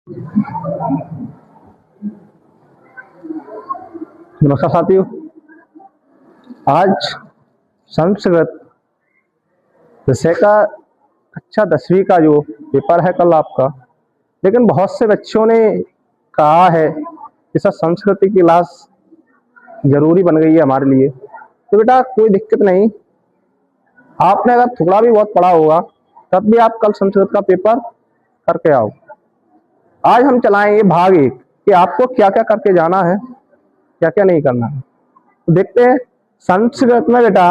नमस्कार साथियों, आज संस्कृत विषय का कक्षा 10वीं का जो पेपर है कल आपका, लेकिन बहुत से बच्चों ने कहा है कि सर संस्कृत की क्लास जरूरी बन गई है हमारे लिए। तो बेटा कोई दिक्कत नहीं, आपने अगर थोड़ा भी बहुत पढ़ा होगा तब भी आप कल संस्कृत का पेपर करके आओ। आज हम चलाएंगे भाग 1 कि आपको क्या क्या करके जाना है, क्या क्या नहीं करना है। तो देखते हैं संस्कृत में बेटा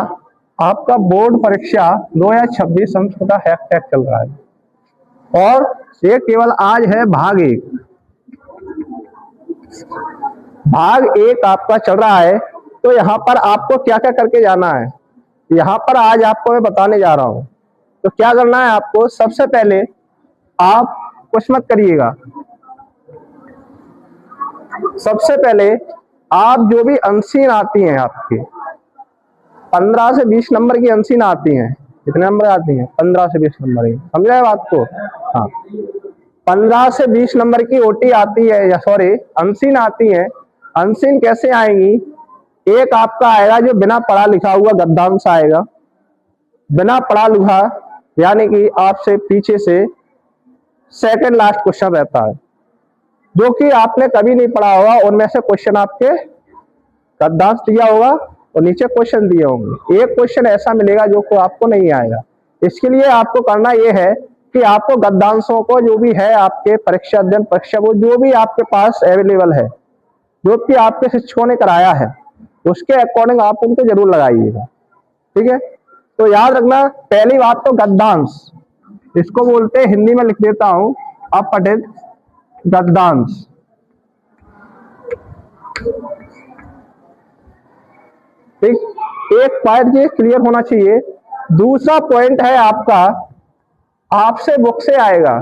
आपका बोर्ड परीक्षा 2026 संस्कृत का हैक चल रहा है और ये केवल आज है भाग 1। भाग 1 आपका चल रहा है, तो यहाँ पर आपको क्या क्या करके जाना है यहाँ पर आज आपको मैं बताने जा रहा हूँ। तो क्या करना है आपको, सबसे पहले आप कुछ मत करिएगा। सबसे पहले आप जो भी अनसीन आती हैं, आपके 15 से 20 नंबर की अनसीन आती हैं। कितने नंबर आती हैं? 15 से 20 नंबर की, समझ रहे बात को? हाँ, 15 से 20 नंबर की ओटी आती है, या सॉरी अनसीन आती है। अनसीन कैसे आएंगी? एक आपका आएगा जो बिना पढ़ा लिखा हुआ गद्यांश आएगा। बिना पढ़ा लिखा यानी कि आपसे पीछे से सेकंड लास्ट क्वेश्चन रहता है, जो कि आपने कभी नहीं पढ़ा होगा। उनमें से क्वेश्चन आपके गद्यांश दिया होगा और नीचे क्वेश्चन दिए होंगे। एक क्वेश्चन ऐसा मिलेगा जो को आपको नहीं आएगा। इसके लिए आपको करना यह है कि आपको गद्यांशों को जो भी है आपके परीक्षा अध्ययन परीक्षा वो जो भी आपके पास अवेलेबल है, जो कि आपके शिक्षकों ने कराया है, उसके अकॉर्डिंग आप उनको जरूर लगाइएगा। ठीक है, तो याद रखना पहली बात तो गद्यांश, इसको बोलते हैं, हिंदी में लिख देता हूं, अपठित गद्यांश। ठीक, एक पॉइंट ये क्लियर होना चाहिए। दूसरा पॉइंट है आपका, आपसे बुक से आएगा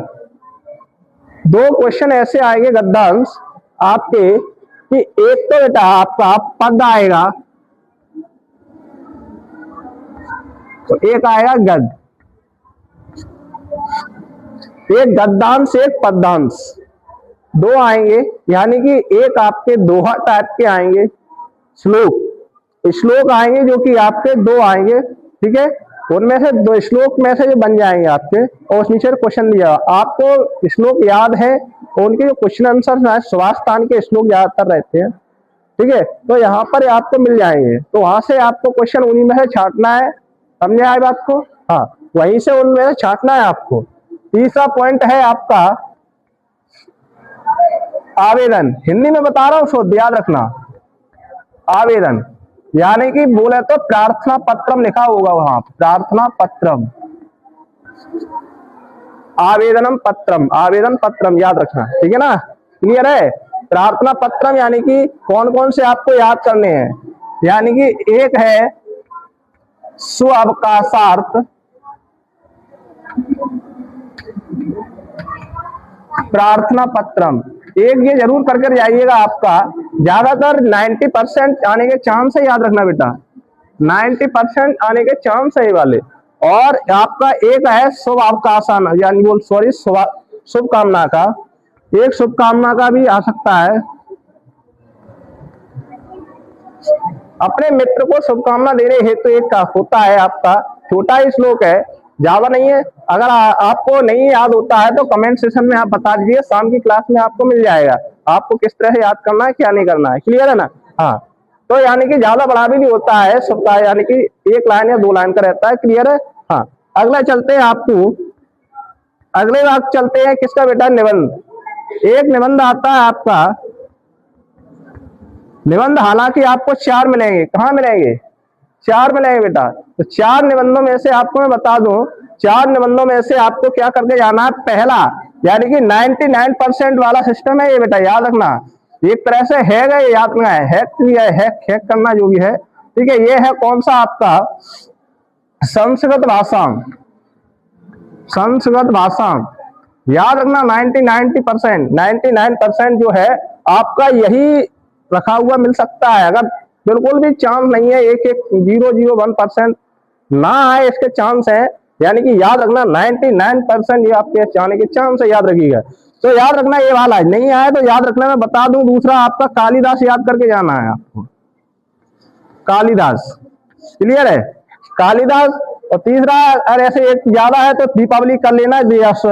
2 क्वेश्चन ऐसे आएंगे गद्यांश आपके कि एक तो बेटा आपका पद आएगा, तो एक आएगा गद, एक गद्यांश एक पद्यांश, 2 आएंगे। यानी कि एक आपके दोहा टाइप के आएंगे, श्लोक आएंगे जो कि आपके 2 आएंगे। ठीक है, उनमें से 2 श्लोक में से जो बन जाएंगे आपके, और उस नीचे क्वेश्चन दिया। आपको श्लोक याद है, उनके जो क्वेश्चन आंसर स्वास्थ्य के श्लोक ज्यादातर रहते हैं। ठीक है, तो यहाँ पर आपको मिल जाएंगे, तो वहां से आपको क्वेश्चन उन्हीं में से छांटना है। समझे आए बात को? हाँ, वहीं से उनमें से छांटना है आपको। तीसरा पॉइंट है आपका आवेदन। हिंदी में बता रहा हूं, शुद्ध याद रखना। आवेदन यानी कि बोले तो प्रार्थना पत्रम लिखा होगा वहां, प्रार्थना पत्रम, आवेदनम पत्रम, आवेदन पत्रम याद रखना। ठीक है ना, क्लियर है? प्रार्थना पत्रम यानी कि कौन कौन से आपको याद करने हैं, यानी कि एक है स्वावकाशार्थ प्रार्थना पत्रम, एक ये जरूर करके जाइएगा। आपका ज्यादातर 90% आने के चांस है, याद रखना बेटा, 90% आने के चांस है ये वाले। और आपका एक है शुभ अवकाशान, यानी बोल सॉरी शुभकामना का, एक शुभकामना का भी आ सकता है। अपने मित्र को शुभकामना देने हेतु एक का होता है आपका, छोटा ही श्लोक है, ज्यादा नहीं है। अगर आपको नहीं याद होता है तो कमेंट सेक्शन में आप बता दीजिए, शाम की क्लास में आपको मिल जाएगा आपको किस तरह से याद करना है, क्या नहीं करना है। क्लियर है ना? हाँ, तो यानी कि ज्यादा बड़ा भी नहीं होता है सबका, यानी कि 1 लाइन या 2 लाइन का रहता है। क्लियर है? हाँ, अगला चलते हैं आपको, अगले बात चलते हैं किसका बेटा, निबंध। एक निबंध आता है आपका, निबंध हालांकि आपको 4 मिलेंगे। कहाँ मिलेंगे? 4 मिलेंगे बेटा। तो 4 निबंधों में से आपको मैं बता दूं, 4 निबंधों में से आपको क्या करके जाना है, पहला यानी कि 99% वाला सिस्टम है ये बेटा, याद रखना। एक तरह से है ये याद रखना है, हैक करना जो भी है। ठीक है, ये है कौन सा आपका, संस्कृत भाषा, संस्कृत भाषा। याद रखना 99% जो है आपका यही रखा हुआ मिल सकता है। अगर बिल्कुल भी चांस नहीं है, 0.001% ना आए इसके चांस है, यानी कि याद रखना 99% ये आपके आने के चांस है, याद रखिएगा। तो याद रखना ये वाला है, नहीं आया तो याद रखना, मैं बता दूं। दूसरा आपका कालिदास याद करके जाना है आपको, कालिदास, क्लियर है, कालिदास। और तीसरा अगर ऐसे एक ज्यादा है तो दीपावली कर लेना,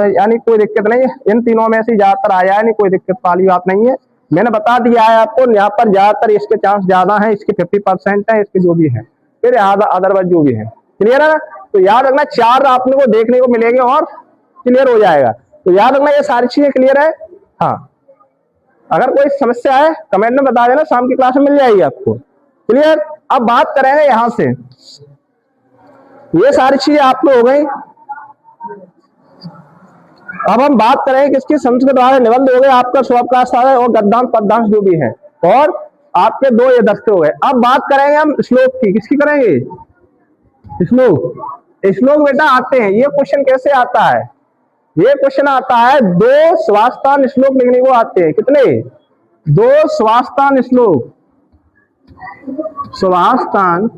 यानी कोई दिक्कत नहीं है, इन तीनों में से ज्यादातर आया है, नहीं कोई दिक्कत वाली बात नहीं है, मैंने बता दिया है आपको। यहाँ पर ज्यादातर इसके चांस ज्यादा है, इसके 50% है, इसके जो भी है, फिर अदरवाइज जो भी है, क्लियर है ना। तो याद रखना 4 आपने को देखने को मिलेंगे और क्लियर हो जाएगा। तो याद रखना ये सारी चीजें क्लियर है। हाँ, अगर कोई समस्या है कमेंट में बता देना, शाम की क्लास में मिल जाएगी आपको, क्लियर। अब बात करेंगे यहां से, ये सारी चीजें आपको हो गई। अब हम बात करेंगे किसकी, संस्कृत वाले निबंध हो गए, आपका स्वावकाश और गद्यांश पद्यांश जो भी है, और आपके 2 ये दस्ते हो गए। अब बात करेंगे हम श्लोक की, किसकी करेंगे, श्लोक। श्लोक बेटा आते हैं, ये क्वेश्चन कैसे आता है, ये क्वेश्चन आता है 2 स्वास्थान श्लोक लिखने को आते हैं, कितने, 2 स्वास्थान श्लोक, स्वास्थान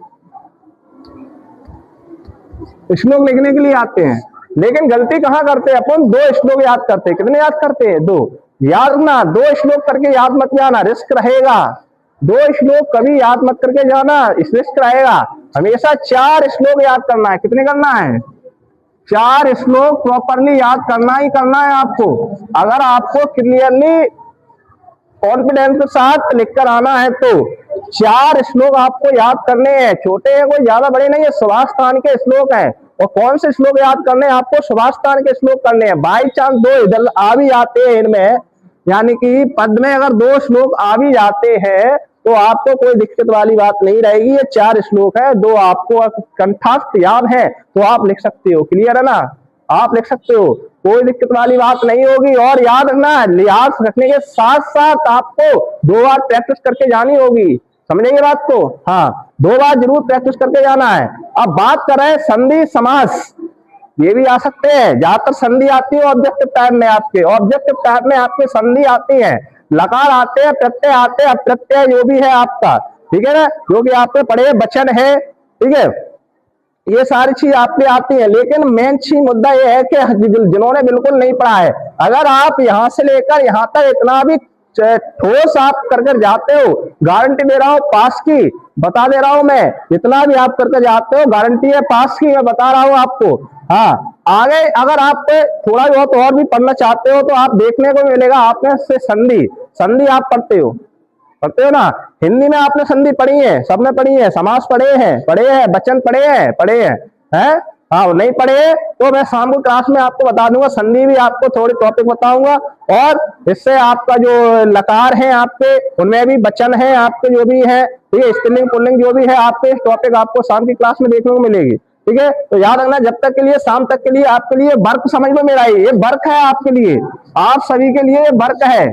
श्लोक लिखने के लिए आते हैं। लेकिन गलती कहां करते हैं अपन, 2 श्लोक याद करते हैं, कितने याद करते हैं, 2 याद रखना, 2 श्लोक करके याद मत जाना, रिस्क रहेगा, 2 श्लोक कभी याद मत करके जाना, इस रिस्क रहेगा। हमेशा 4 श्लोक याद करना है, कितने करना है, 4 श्लोक प्रॉपरली याद करना ही करना है आपको। अगर आपको क्लियरली कॉन्फिडेंस के साथ लिखकर आना है तो 4 श्लोक आपको याद करने हैं, छोटे हैं, कोई ज्यादा बड़े नहीं है, स्वास्थान के श्लोक हैं। और कौन से श्लोक याद करने हैं आपको, स्वास्थान के श्लोक करने हैं। बाई चांस 2 इधर आ भी जाते हैं इनमें, यानी कि पद में अगर 2 श्लोक आ भी जाते हैं तो आपको कोई दिक्कत वाली बात नहीं रहेगी। ये 4 श्लोक है, 2 आपको कंठस्थ याद है तो आप लिख सकते हो, क्लियर है ना, आप लिख सकते हो, कोई दिक्कत वाली बात नहीं होगी। और याद रखना, लिहाज रखने के साथ साथ आपको 2 बार प्रैक्टिस करके जानी होगी, समझेंगे बात को, हाँ 2 बार जरूर प्रैक्टिस करके जाना है। अब बात कर रहे हैं संधि समास, ये भी आ सकते हैं, ज्यादातर संधि आती है ऑब्जेक्टिव टाइप में, आपके ऑब्जेक्टिव टाइप में आपके संधि आती है, लकार आते हैं, प्रत्यय आते हैं, अप्रत्यय जो भी है आपका, ठीक है ना, जो कि आपके पढ़े वचन है, ठीक है, ये सारी चीज आपके आती है। लेकिन मेन चीज मुद्दा ये है कि जिन्होंने बिल्कुल नहीं पढ़ा है, अगर आप यहां से लेकर यहां तक इतना भी ठोस आप करके जाते हो, गारंटी दे रहा हूं पास की, बता दे रहा हूं मैं, जितना भी आप करके जाते हो गारंटी है पास की, मैं बता रहा हूं आपको। हाँ, आगे अगर आप थोड़ा बहुत और भी पढ़ना चाहते हो तो आप देखने को मिलेगा, आपने से संधि आप पढ़ते हो ना, हिंदी में आपने संधि पढ़ी है, सबने पढ़ी है, समास पढ़े हैं, वचन पढ़े हैं, हैं? हाँ, नहीं पढ़े तो मैं शाम को क्लास में आपको बता दूंगा, संधि भी आपको थोड़ी टॉपिक बताऊंगा, और इससे आपका जो लकार है आपके, उनमें भी वचन है आपके जो भी है, ठीक है, स्त्रीलिंग पुल्लिंग जो भी है आपके, टॉपिक आपको शाम की क्लास में देखने को मिलेगी, ठीक है। तो याद रखना, जब तक के लिए शाम तक के लिए आपके लिए वर्क समझ लो मेरा, ये वर्क है आपके लिए, आप सभी के लिए वर्क है,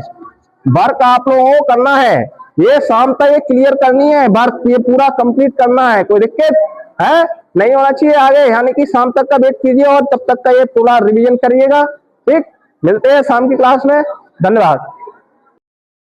वर्क आप लोगों को करना है, ये शाम तक ये क्लियर करनी है, वर्क ये पूरा कंप्लीट करना है, कोई दिक्कत है नहीं होना चाहिए आगे, यानी कि शाम तक का वेट कीजिए और तब तक का ये पूरा रिवीजन करिएगा, ठीक। मिलते हैं शाम की क्लास में, धन्यवाद।